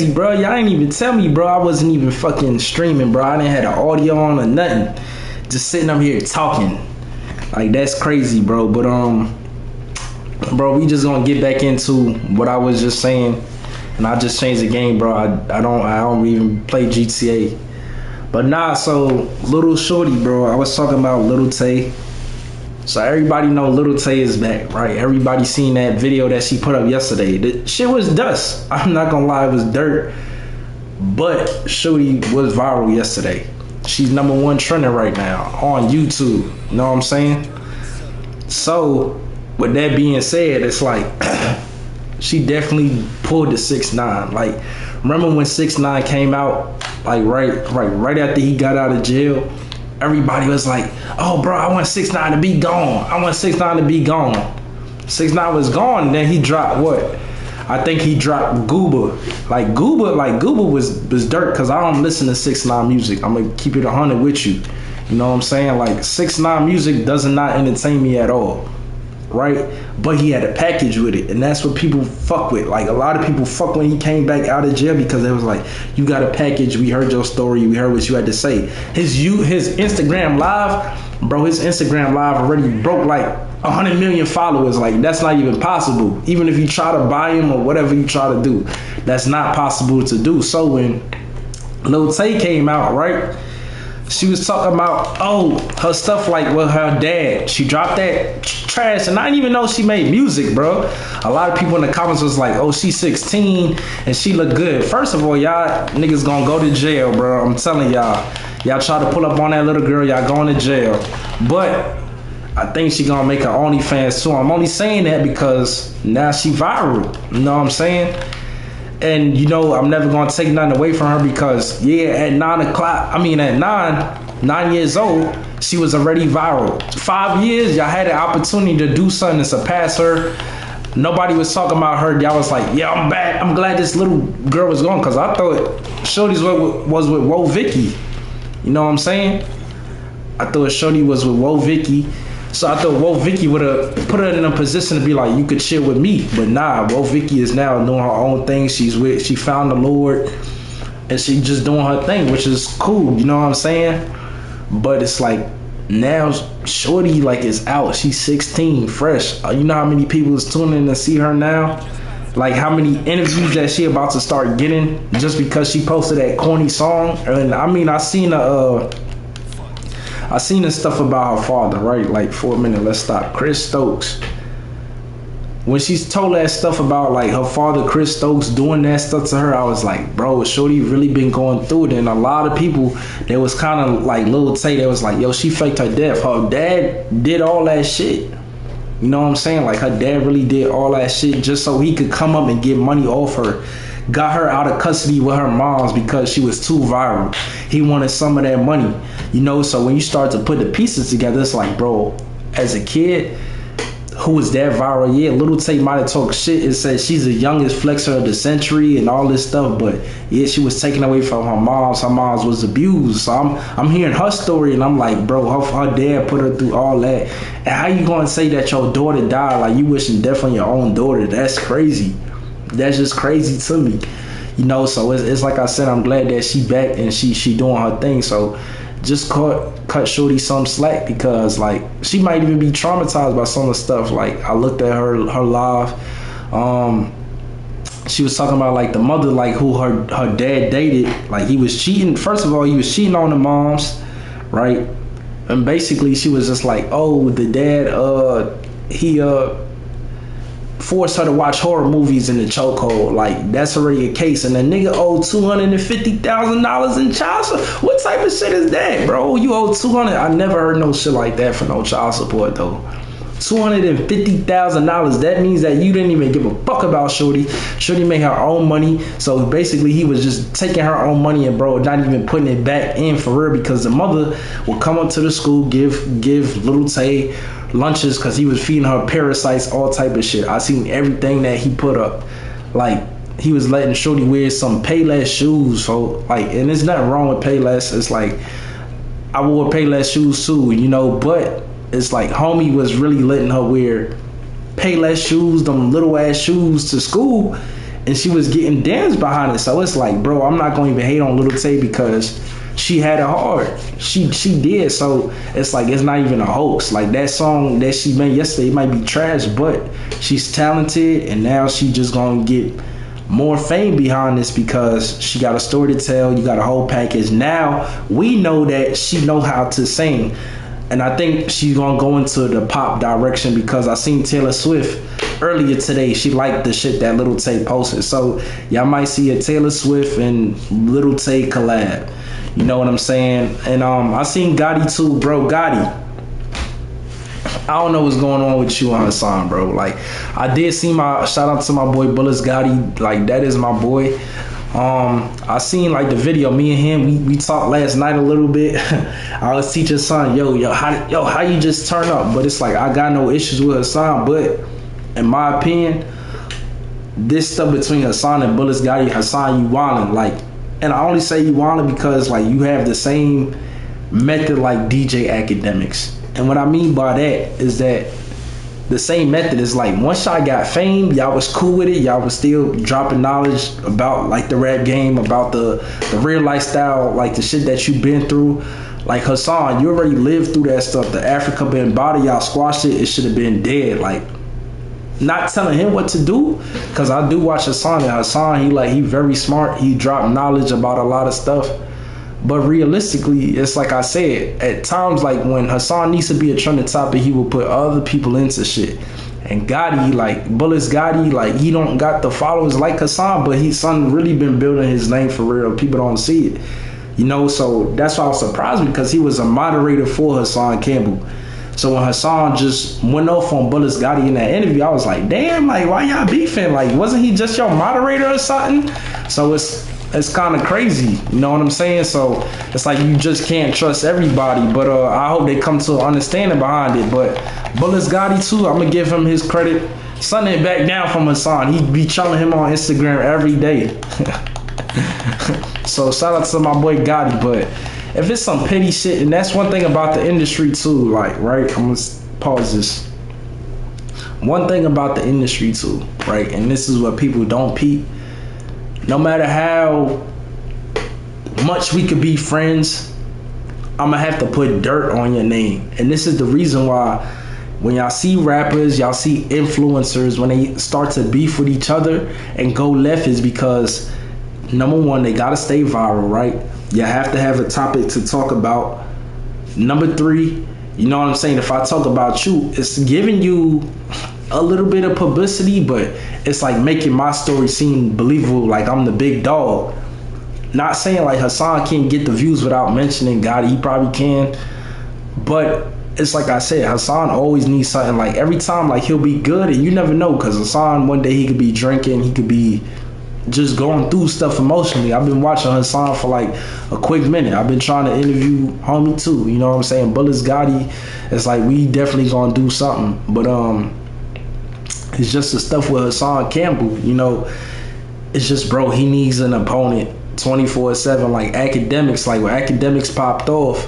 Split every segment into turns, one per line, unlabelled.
Bro, y'all ain't even tell me, bro. I wasn't even fucking streaming, bro. I didn't have the audio on or nothing. Just sitting up here talking. Like, that's crazy, bro. But bro, we just gonna get back into what I was just saying. And I just changed the game, bro. I don't even play GTA. But nah, so little shorty, bro. I was talking about Lil Tay. So everybody know Lil Tay is back, right? Everybody seen that video that she put up yesterday. The shit was dust. I'm not gonna lie, it was dirt. But shorty was viral yesterday. She's #1 trending right now on YouTube. You know what I'm saying? So with that being said, it's like she definitely pulled the 6ix9ine. Like, remember when 6ix9ine came out, like right after he got out of jail? Everybody was like, oh, bro, I want 6ix9ine to be gone. I want 6ix9ine to be gone. 6ix9ine was gone, and then he dropped what? I think he dropped Gooba. Like Gooba was dirt, because I don't listen to 6ix9ine music. I'm going to keep it 100 with you. You know what I'm saying? Like, 6ix9ine music does not entertain me at all. Right? But he had a package with it, and that's what people fuck with. Like, a lot of people fuck when he came back out of jail, because it was like, you got a package, we heard your story, we heard what you had to say. His Instagram live, bro, his Instagram live already broke like 100 million followers. Like, that's not even possible. Even if you try to buy him or whatever you try to do, that's not possible to do. So when Lil Tay came out, right, she was talking about, oh, her stuff like with her dad. She dropped that trash, and I didn't even know she made music, bro. A lot of people in the comments was like, oh, she's 16 and she look good. First of all, y'all niggas gonna go to jail, bro. I'm telling y'all. Y'all try to pull up on that little girl, y'all going to jail. But I think she gonna make her OnlyFans too. I'm only saying that because now she viral. You know what I'm saying? And you know, I'm never gonna take nothing away from her, because yeah, at 9 years old, she was already viral. 5 years, y'all had the opportunity to do something to surpass her. Nobody was talking about her. Y'all was like, yeah, I'm back. I'm glad this little girl was gone, because I thought Shorty's was with Woah Vicky. You know what I'm saying? I thought Shorty was with Woah Vicky. So I thought Woah Vicky would have put her in a position to be like, you could chill with me. But nah, Woah Vicky is now doing her own thing. She found the Lord, and she just doing her thing, which is cool. You know what I'm saying? But it's like, now Shorty like is out. She's 16, fresh. You know how many people is tuning in to see her now? Like, how many interviews that she about to start getting just because she posted that corny song? And I mean, I seen the stuff about her father, right? Like, for a minute, let's stop. Chris Stokes. When she's told that stuff about like her father, Chris Stokes, doing that stuff to her, I was like, bro, Shorty really been going through it. And a lot of people, that was kind of like Lil Tay, that was like, yo, she faked her death. Her dad did all that shit. You know what I'm saying? Like, her dad really did all that shit just so he could come up and get money off her. Got her out of custody with her moms because she was too viral. He wanted some of that money, you know? So when you start to put the pieces together, it's like, bro, as a kid who was that viral, yeah, Lil Tay might have talked shit and said she's the youngest flexer of the century and all this stuff, but yeah, she was taken away from her moms. Her moms was abused. So I'm hearing her story, and I'm like, bro, her dad put her through all that. And how you gonna say that your daughter died? Like, you wishing death on your own daughter? That's crazy. That's just crazy to me, you know. So it's like I said, I'm glad that she back and she doing her thing. So just cut Shorty some slack, because like, she might even be traumatized by some of the stuff. Like, I looked at her live. She was talking about like the mother, like who her dad dated. Like, he was cheating. First of all, he was cheating on the moms, right? And basically, she was just like, oh, the dad, he forced her to watch horror movies in the chokehold. Like, that's already a case. And the nigga owed $250,000 in child support. What type of shit is that, bro? You owe 200. I never heard no shit like that for no child support though. $250,000. That means that you didn't even give a fuck about Shorty. Shorty made her own money. So basically, he was just taking her own money and, bro, not even putting it back in for real, because the mother would come up to the school, give Lil Tay lunches, because he was feeding her parasites, all type of shit. I seen everything that he put up. Like, he was letting Shorty wear some Payless shoes. So like, and there's nothing wrong with Payless. It's like, I wore Payless shoes too, you know, but it's like homie was really letting her wear Payless shoes, them little ass shoes to school. and she was getting dance behind it. So it's like, bro, I'm not gonna even hate on Lil Tay because she had it hard. She did. So it's like, it's not even a hoax. Like, that song that she made yesterday, it might be trash, but she's talented, and now she just gonna get more fame behind this because she got a story to tell. You got a whole package. Now we know that she know how to sing, and I think she's gonna go into the pop direction because I seen Taylor Swift earlier today. She liked the shit that Lil Tay posted. So y'all might see a Taylor Swift and Lil Tay collab. You know what I'm saying? And I seen Gotti too, bro. Gotti, I don't know what's going on with you and Hassan, bro. Like, I did see my shout out to my boy Bulletzgotti. Like, that is my boy. I seen like the video. Me and him, we talked last night a little bit. I was teaching Hassan, how you just turn up? But it's like, I got no issues with Hassan, but in my opinion, this stuff between Hassan and Bulletzgotti, Hassan, you wildin', like. And I only say you wildin' because like you have the same method like DJ Academics. And what I mean by that is that the same method is like, once y'all got fame, y'all was cool with it, y'all was still dropping knowledge about like the rap game, about the real lifestyle, like the shit that you've been through. Like, Hassan, you already lived through that stuff. The Africa been body, y'all squashed it, it should have been dead. Like, not telling him what to do, because I do watch Hassan, and Hassan, he very smart. He dropped knowledge about a lot of stuff. But realistically, it's like I said, at times, like when Hassan needs to be a trending topic, he will put other people into shit. And Gotti, like Bulletzgotti, like he don't got the followers like Hassan, but he's really been building his name for real. People don't see it, you know. So that's why I was surprised, because he was a moderator for Hassan Campbell. So when Hassan just went off on Bulletzgotti in that interview, I was like, damn, like, why y'all beefing? Like, wasn't he just your moderator or something? So it's kind of crazy, you know what I'm saying? So it's like, you just can't trust everybody. But I hope they come to an understanding behind it. But Bulletzgotti too, I'm gonna give him his credit. Son ain't back down from Hassan. He be chilling him on Instagram every day. So shout out to my boy Gotti. But if it's some petty shit, and that's one thing about the industry too, like, right, I'm gonna pause this. One thing about the industry too, right, and this is what people don't peep. No matter how much we could be friends, I'm gonna have to put dirt on your name. And this is the reason why when y'all see rappers, y'all see influencers, when they start to beef with each other and go left, is because, number one, they gotta stay viral, right? You have to have a topic to talk about. Number three, you know what I'm saying? If I talk about you, it's giving you a little bit of publicity, but it's like making my story seem believable, like I'm the big dog. Not saying like Hassan can't get the views without mentioning God, he probably can. But it's like I said, Hassan always needs something. Like, every time, like, he'll be good, and you never know, because Hassan, one day he could be drinking, he could be just going through stuff emotionally. I've been watching Hassan for like a quick minute. I've been trying to interview homie too, you know what I'm saying? Bulletzgotti, it's like, we definitely gonna do something. But it's just the stuff with Hassan Campbell, you know, it's just, bro, he needs an opponent 24/7. Like Academics, like when Academics popped off,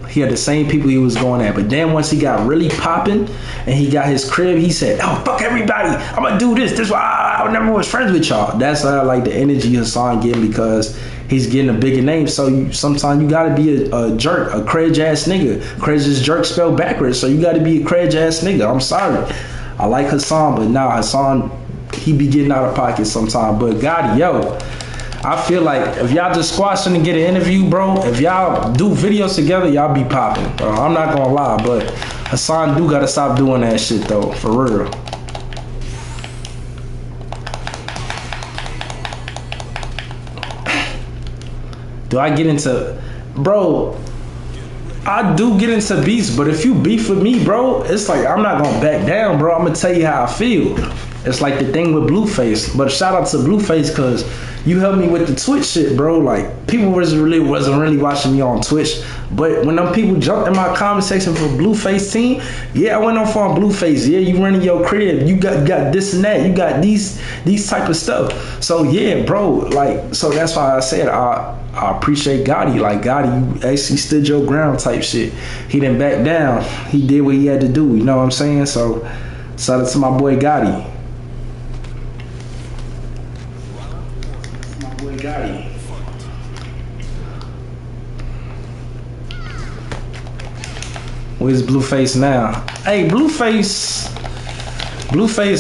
he had the same people he was going at. But then once he got really popping and he got his crib, he said, oh, fuck everybody, I'm gonna do this. This is why I never was friends with y'all. That's how I like the energy Hassan getting, because he's getting a bigger name. So sometimes you gotta be a jerk, a crazy ass nigga. Crazy is jerk spelled backwards. So you gotta be a crazy ass nigga. I'm sorry. I like Hassan, but now Hassan, he be getting out of pocket sometimes. But Gotti, yo, I feel like if y'all just squashing and get an interview, bro, if y'all do videos together, y'all be popping. I'm not gonna lie, but Hassan do gotta stop doing that shit though, for real. Do I get into, bro? I do get into beefs, but if you beef with me, bro, it's like, I'm not gonna back down, bro. I'm gonna tell you how I feel. It's like the thing with Blueface. But shout out to Blueface, because you helped me with the Twitch shit, bro. Like, people wasn't really watching me on Twitch. But when them people jumped in my comment section for Blueface team, yeah, I went off on Blueface. Yeah, you running your crib. You got this and that. You got these type of stuff. So yeah, bro, like, so that's why I said I appreciate Gotti. Like, Gotti, you actually stood your ground type shit. He didn't back down. He did what he had to do. You know what I'm saying? So shout out to my boy Gotti. Where's Blueface now? Hey, Blueface,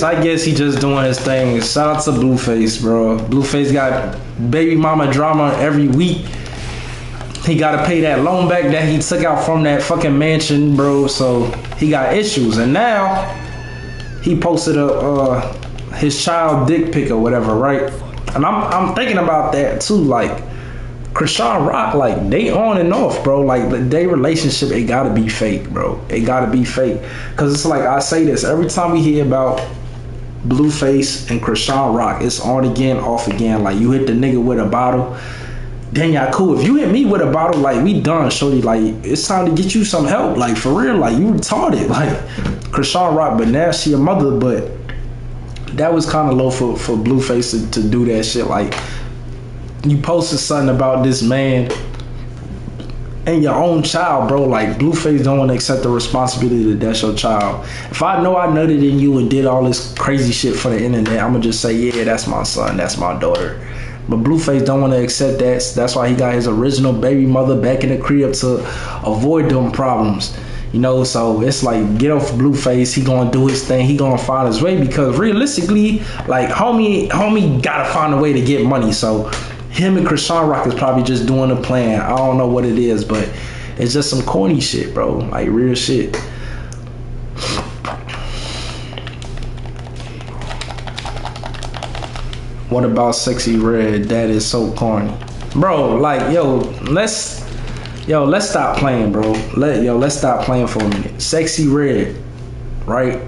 I guess he just doing his thing. Shout out to Blueface, bro. Blueface got baby mama drama every week. He gotta pay that loan back that he took out from that fucking mansion, bro. So he got issues, and now he posted his child dick pic or whatever, right? And I'm thinking about that too, like. Krishan Rock, like, they on and off, bro. Like, their relationship, it gotta be fake, bro. It gotta be fake. Because it's like, I say this, every time we hear about Blueface and Krishan Rock, it's on again, off again. Like, you hit the nigga with a bottle, then y'all cool. If you hit me with a bottle, like, we done, shorty. Like, it's time to get you some help. Like, for real, like, you retarded. Like, Krishan Rock, but now she a mother, but that was kind of low for Blueface to do that shit. Like, you posted something about this man and your own child, bro. Like, Blueface don't want to accept the responsibility that that's your child. If I know I nutted in you and did all this crazy shit for the internet, I'm gonna just say, yeah, that's my son, that's my daughter. But Blueface don't want to accept that. That's why he got his original baby mother back in the crib to avoid them problems. You know, so it's like, get off Blueface. He gonna do his thing. He gonna find his way, because realistically, like, homie gotta find a way to get money. So him and Krishan Rock is probably just doing a plan. I don't know what it is, but it's just some corny shit, bro. Like, real shit. What about Sexyredd? That is so corny, bro. Like, let's stop playing, bro. Let's stop playing for a minute. Sexyredd, right?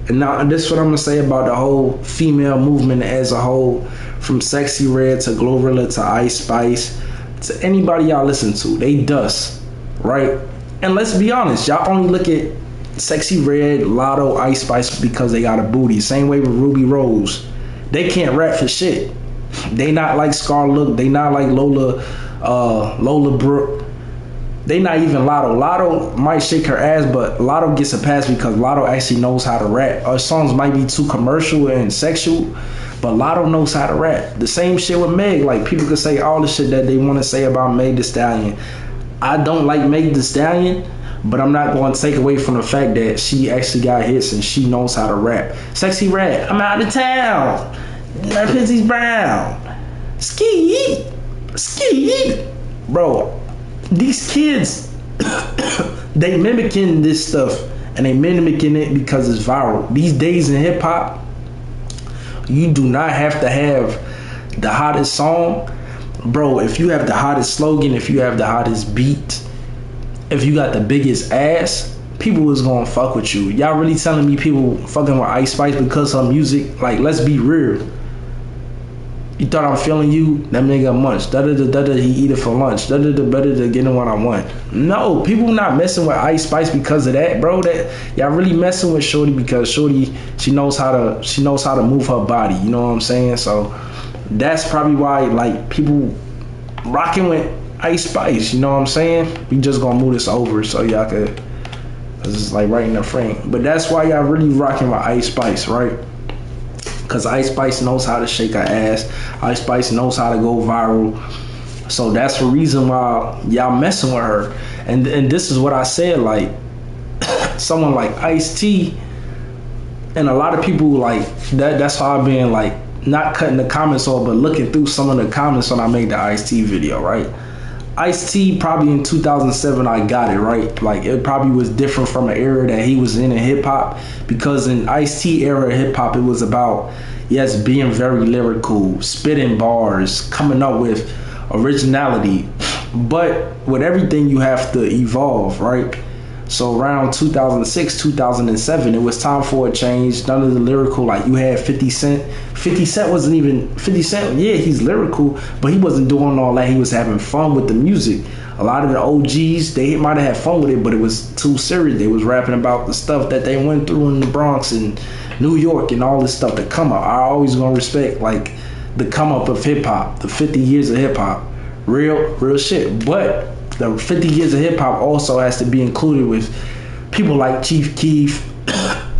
And now this is what I'm gonna say about the whole female movement as a whole, from Sexyredd to Glorilla to Ice Spice to anybody y'all listen to. They dust, right? And let's be honest, y'all only look at Sexyredd, Lotto, Ice Spice because they got a booty. Same way with Ruby Rose. They can't rap for shit. They not like Scar Look. They not like Lola Brooke. They not even Lotto. Lotto might shake her ass, but Lotto gets a pass because Lotto actually knows how to rap. Her songs might be too commercial and sexual, but Lotto knows how to rap. The same shit with Meg. Like, people could say all the shit that they want to say about Meg Thee Stallion. I don't like Meg Thee Stallion, but I'm not going to take away from the fact that she actually got hits and she knows how to rap. Sexyredd, I'm out of town. My pussy's brown. Ski. Bro, these kids, they mimicking this stuff, and they mimicking it because it's viral. These days in hip hop, you do not have to have the hottest song, bro. If you have the hottest slogan, if you have the hottest beat, if you got the biggest ass, people is gonna fuck with you. Y'all really telling me people fucking with Ice Spice because of music? Like, let's be real. You thought I'm feeling you? That nigga munch. Da-da-da-da-da, he eat it for lunch. Da-da-da-da-da, getting what I want. No, people not messing with Ice Spice because of that, bro. That y'all really messing with Shorty because Shorty, she knows how to move her body. You know what I'm saying? So that's probably why, like, people rocking with Ice Spice. You know what I'm saying? We just gonna move this over so y'all could, cause it's like right in the frame. But that's why y'all really rocking with Ice Spice, right? Because Ice Spice knows how to shake her ass. Ice Spice knows how to go viral. So that's the reason why y'all messing with her. And this is what I said, like, someone like Ice-T, and a lot of people, like, that's how I've been, like, not cutting the comments off, but looking through some of the comments when I made the Ice-T video, right? Ice-T, probably in 2007, I got it, right? Like, it probably was different from an era that he was in hip-hop, because in Ice-T era of hip-hop, it was about, yes, being very lyrical, spitting bars, coming up with originality, but with everything, you have to evolve, right? So around 2006, 2007, it was time for a change. None of the lyrical, like, you had 50 Cent. 50 Cent wasn't even, 50 Cent, yeah, he's lyrical, but he wasn't doing all that. He was having fun with the music. A lot of the OGs, they might have had fun with it, but it was too serious. They was rapping about the stuff that they went through in the Bronx and New York and all this stuff, the come up. I always gonna respect, like, the come up of hip hop, the 50 years of hip hop. Real shit. But the 50 years of hip hop also has to be included with people like Chief Keef,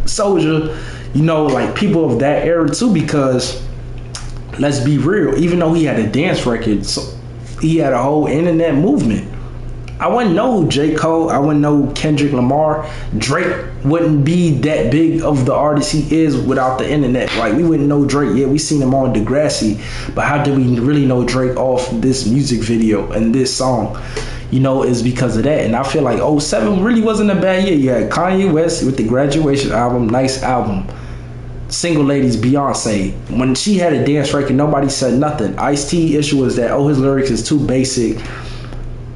Soulja, you know, like people of that era too, because let's be real, even though he had a dance record, so he had a whole internet movement. I wouldn't know J. Cole, I wouldn't know Kendrick Lamar. Drake wouldn't be that big of the artist he is without the internet. Like, we wouldn't know Drake. Yeah, we seen him on Degrassi, but how did we really know Drake off this music video and this song? You know, is because of that. And I feel like 07 really wasn't a bad year. You had Kanye West with the Graduation album, nice album. Single Ladies, Beyonce. When she had a dance record, nobody said nothing. Ice-T issue was that, oh, his lyrics is too basic.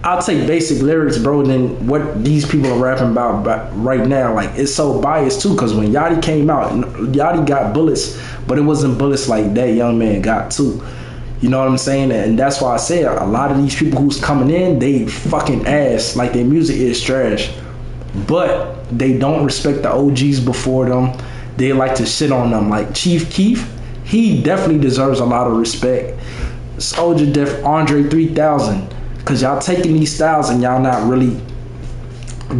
I'll take basic lyrics, bro, than what these people are rapping about right now. Like, it's so biased too, because when Yachty came out, Yachty got bullets, but it wasn't bullets like that young man got too. You know what I'm saying? And that's why I say a lot of these people who's coming in, they fucking ass. Like, their music is trash, but they don't respect the OGs before them. They like to shit on them. Like Chief Keef, he definitely deserves a lot of respect. Soldier Def, Andre 3000. Because y'all taking these styles and y'all not really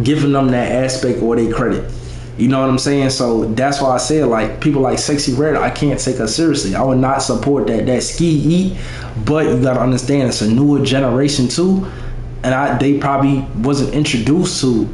giving them that aspect or they credit. You know what I'm saying? So that's why I said, like, people like Sexyredd, I can't take her seriously. I would not support that ski eat, but you gotta understand it's a newer generation too, and they probably wasn't introduced to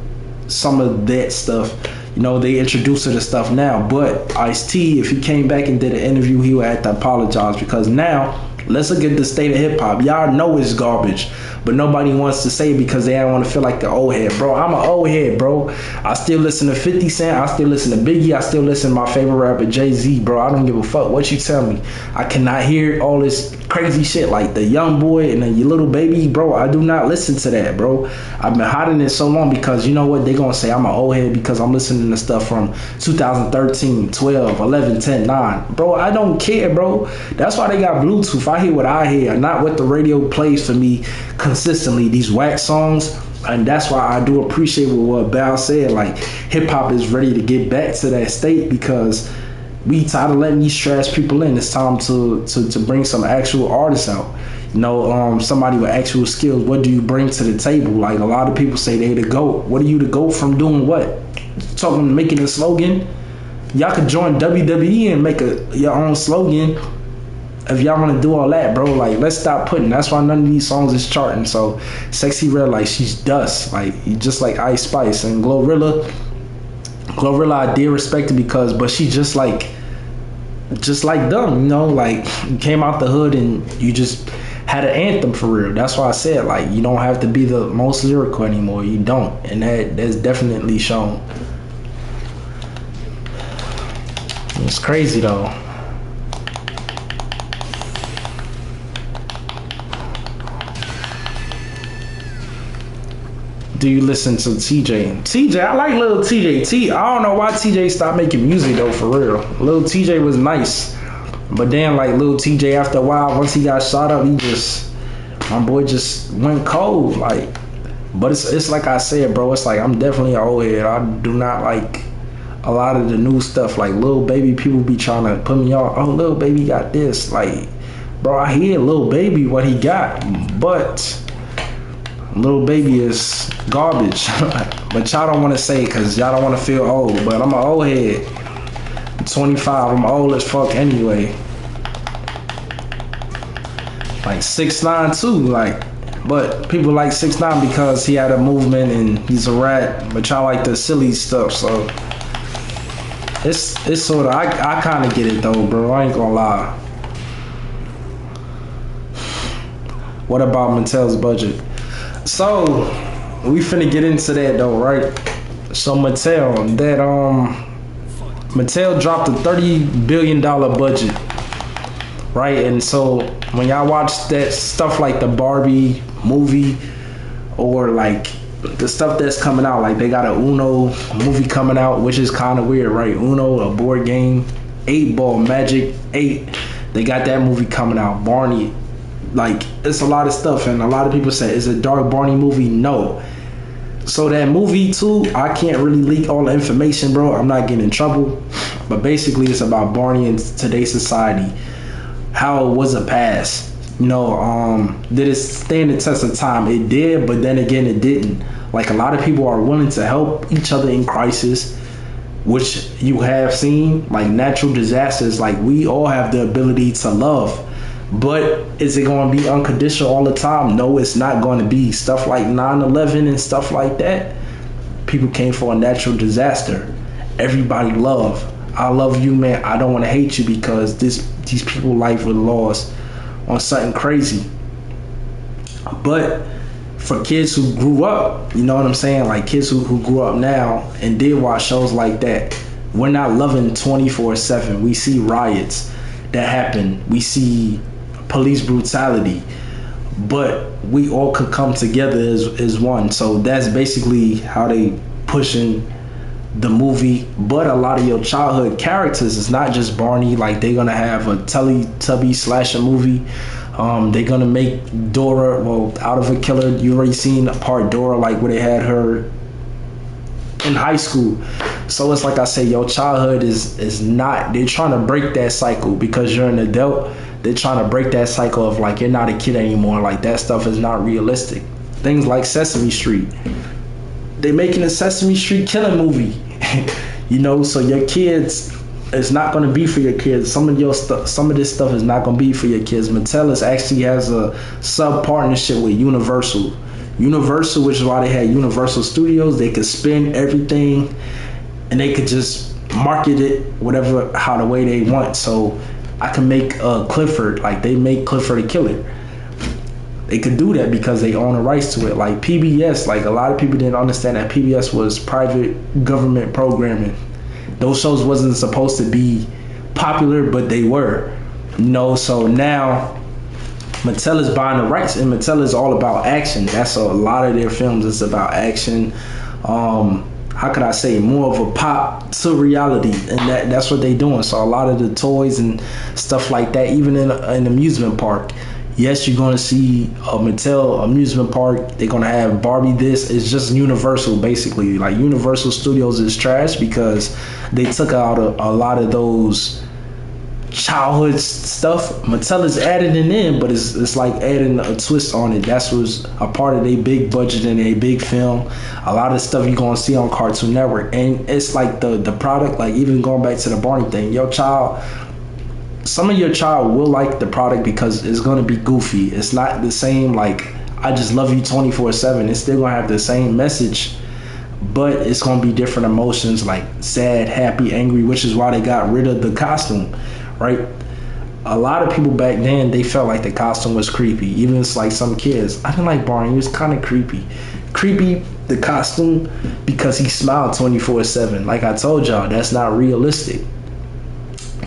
some of that stuff. You know, they introduced to the stuff now. But Ice-T, if he came back and did an interview, he would have to apologize, because now let's look at the state of hip hop. Y'all know it's garbage, but nobody wants to say it because they don't want to feel like the old head. Bro, I'm an old head, bro. I still listen to 50 Cent. I still listen to Biggie. I still listen to my favorite rapper, Jay-Z, bro. I don't give a fuck what you tell me. I cannot hear all this crazy shit like the Young Boy and then your Little Baby, bro. I do not listen to that, bro. I've been hiding it so long because you know what? They're going to say I'm an old head because I'm listening to stuff from 2013, 12, 11, 10, 9. Bro, I don't care, bro. That's why they got Bluetooth. I hear what I hear, not what the radio plays for me consistently, these whack songs. And that's why I do appreciate what Bal said, like hip-hop is ready to get back to that state because we tired of letting these trash people in. It's time to bring some actual artists out. You know, somebody with actual skills. What do you bring to the table? Like, a lot of people say they the GOAT. What are you the GOAT from doing what? Talking, making a slogan? Y'all could join WWE and make your own slogan if y'all want to do all that, bro. Like, let's stop putting. That's why none of these songs is charting. So Sexyredd, like, she's dust. Like, just like Ice Spice. And Glorilla, I did respect it but she just like them, you know, like, you came out the hood and you just had an anthem for real. That's why I said, like, you don't have to be the most lyrical anymore. You don't, and that's definitely shown. It's crazy though. Do you listen to TJ? I like Lil TJ. I don't know why TJ stopped making music though, for real. Lil TJ was nice, but then like Lil TJ, after a while, once he got shot up, my boy just went cold. Like, but it's like I said, bro. It's like I'm definitely an old head. I do not like a lot of the new stuff. Like Lil Baby, people be trying to put me on. Oh, Lil Baby got this. Like, bro, I hear Lil Baby what he got, but Lil Baby is garbage. But y'all don't want to say it because y'all don't want to feel old. But I'm an old head. I'm 25. I'm old as fuck anyway. Like 6ix9ine too. Like, but people like 6ix9ine because he had a movement and he's a rat. But y'all like the silly stuff. So it's sort of, I kind of get it though, bro. I ain't gonna lie. What about Mattel's budget? So we finna get into that though, right? So Mattel dropped a $30 billion budget, right? And so when y'all watch that stuff like the Barbie movie or like the stuff that's coming out, like they got a Uno movie coming out, which is kind of weird, right? Uno, a board game, 8-ball, Magic 8. They got that movie coming out. Barney. Like, it's a lot of stuff, and a lot of people say, is it a dark Barney movie? No. So that movie too, I can't really leak all the information, bro. I'm not getting in trouble. But basically it's about Barney in today's society. How it was a past. You know, did it stand the test of time? It did, but then again it didn't. Like, a lot of people are willing to help each other in crisis, which you have seen, like natural disasters. Like, we all have the ability to love. But is it going to be unconditional all the time? No, it's not going to be. Stuff like 9/11 and stuff like that, people came for a natural disaster. Everybody love. I love you, man. I don't want to hate you because these people life was lost on something crazy. But for kids who grew up, you know what I'm saying? Like kids who grew up now and did watch shows like that, we're not loving 24/7. We see riots that happen. We see police brutality. But we all could come together as one. So that's basically how they pushing the movie. But a lot of your childhood characters is not just Barney. Like they're gonna have a Teletubby slasher movie. They're gonna make Dora, well, Out of a Killer. You already seen a part Dora, like where they had her in high school. So it's like I say, your childhood is not. They're trying to break that cycle because you're an adult. They're trying to break that cycle of like you're not a kid anymore. Like that stuff is not realistic. Things like Sesame Street. They making a Sesame Street killing movie. You know, so your kids, it's not going to be for your kids. Some of this stuff is not going to be for your kids. Mattel actually has a sub partnership with Universal, which is why they had Universal Studios. They could spin everything, and they could just market it whatever how the way they want. So I can make Clifford, like they make Clifford the Killer. They could do that because they own the rights to it. Like PBS, like a lot of people didn't understand that PBS was private government programming. Those shows wasn't supposed to be popular, but they were. You know, so now Mattel is buying the rights, and Mattel is all about action. That's a lot of their films is about action. How could I say, more of a pop to reality, and that's what they doing. So a lot of the toys and stuff like that, even in an amusement park. Yes, you're going to see a Mattel amusement park. They're going to have Barbie. This is just Universal, basically. Like Universal Studios is trash because they took out a lot of those childhood stuff. Mattel is adding it in, but it's like adding a twist on it. That's was a part of their big budget and a big film. A lot of stuff you're going to see on Cartoon Network. And it's like the product, like even going back to the Barney thing, some of your child will like the product because it's going to be goofy. It's not the same like I just love you 24/7. It's still going to have the same message, but it's going to be different emotions like sad, happy, angry, which is why they got rid of the costume, right? A lot of people back then, they felt like the costume was creepy. Even it's like some kids. I didn't like Barney. He was kind of creepy. Creepy, the costume, because he smiled 24/7. Like I told y'all, that's not realistic.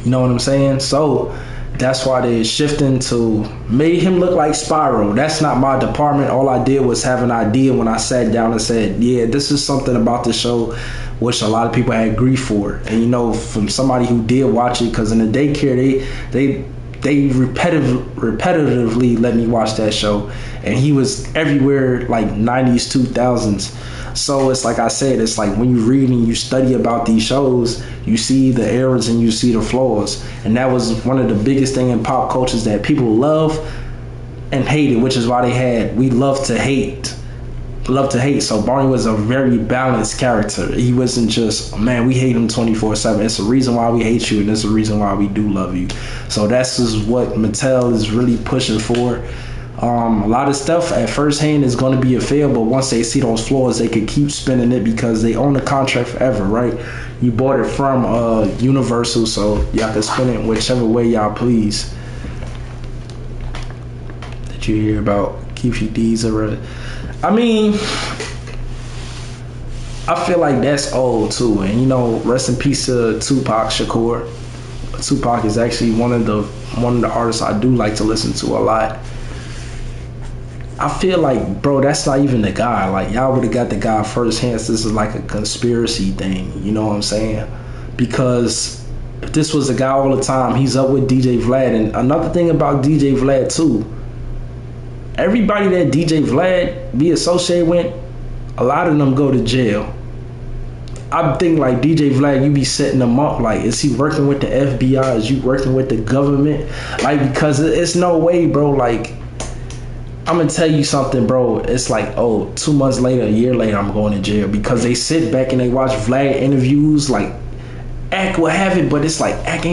You know what I'm saying? So that's why they're shifting to made him look like Spyro. That's not my department. All I did was have an idea when I sat down and said, yeah, this is something about the show which a lot of people had grief for. And you know, from somebody who did watch it, because in the daycare they repetitively let me watch that show, and he was everywhere like 90s, 2000s. So it's like I said, it's like when you read and you study about these shows, you see the errors and you see the flaws. And that was one of the biggest thing in pop cultures that people love and hated, which is why we love to hate. So Barney was a very balanced character. He wasn't just, man, we hate him 24/7. It's a reason why we hate you, and it's a reason why we do love you. So that's just what Mattel is really pushing for. A lot of stuff at first hand is going to be a fail, but once they see those flaws, they can keep spinning it because they own the contract forever, right? You bought it from Universal, so y'all can spin it whichever way y'all please. Did you hear about Keefy D's or? I mean, I feel like that's old too, and you know, rest in peace to Tupac Shakur. Tupac is actually one of the artists I do like to listen to a lot. I feel like, bro, that's not even the guy. Like, y'all would have got the guy firsthand. This is like a conspiracy thing. You know what I'm saying? Because if this was the guy all the time, he's up with DJ Vlad. And another thing about DJ Vlad, too, everybody that DJ Vlad be associated with, a lot of them go to jail. I think like DJ Vlad, you be setting them up. Like, is he working with the FBI? Is you working with the government? Like, because it's no way, bro. Like, I'm gonna tell you something, bro. It's like, 2 months later, a year later, I'm going to jail because they sit back and they watch Vlad interviews. Like, act will have it, but it's like act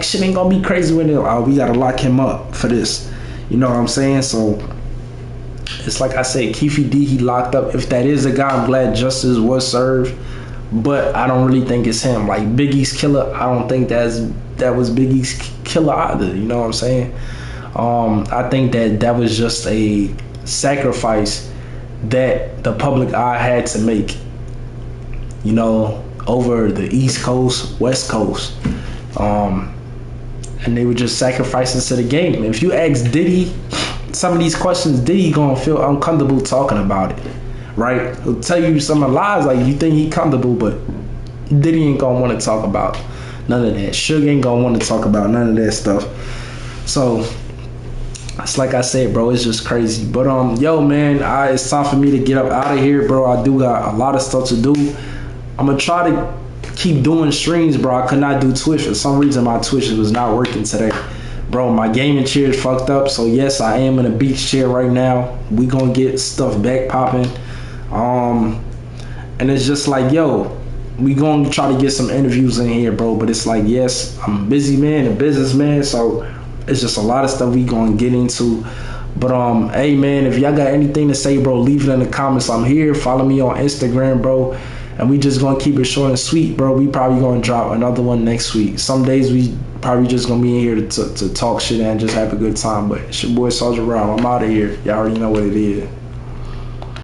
shit ain't gonna be crazy when we gotta lock him up for this. You know what I'm saying? So it's like I said, Keefy D, he locked up. If that is the guy, I'm glad justice was served. But I don't really think it's him. Like Biggie's killer, I don't think that was Biggie's killer either. You know what I'm saying? I think that was just a sacrifice that the public eye had to make. You know, over the East Coast, West Coast. And they were just sacrifices to the game. If you ask Diddy some of these questions, Diddy gonna feel uncomfortable talking about it, right? He'll tell you some lies, like you think he comfortable, but Diddy ain't gonna want to talk about none of that. Suge ain't gonna want to talk about none of that stuff. So it's like I said, bro, it's just crazy. But yo, man, it's time for me to get up out of here, bro. I do got a lot of stuff to do. I'm gonna try to keep doing streams, bro. I could not do Twitch for some reason. My Twitch was not working today, bro. My gaming chair is fucked up. So yes, I am in a beach chair right now. We gonna get stuff back popping. And it's just like, yo, we gonna try to get some interviews in here, bro. But it's like, yes, I'm a busy man, a businessman, so it's just a lot of stuff we gonna get into. But hey man, if y'all got anything to say, bro, leave it in the comments. I'm here. Follow me on Instagram, bro. And we just gonna keep it short and sweet, bro. We probably gonna drop another one next week. Some days we probably just gonna be in here to talk shit and just have a good time. But it's your boy Sexyredd. I'm out of here. Y'all already know what it is.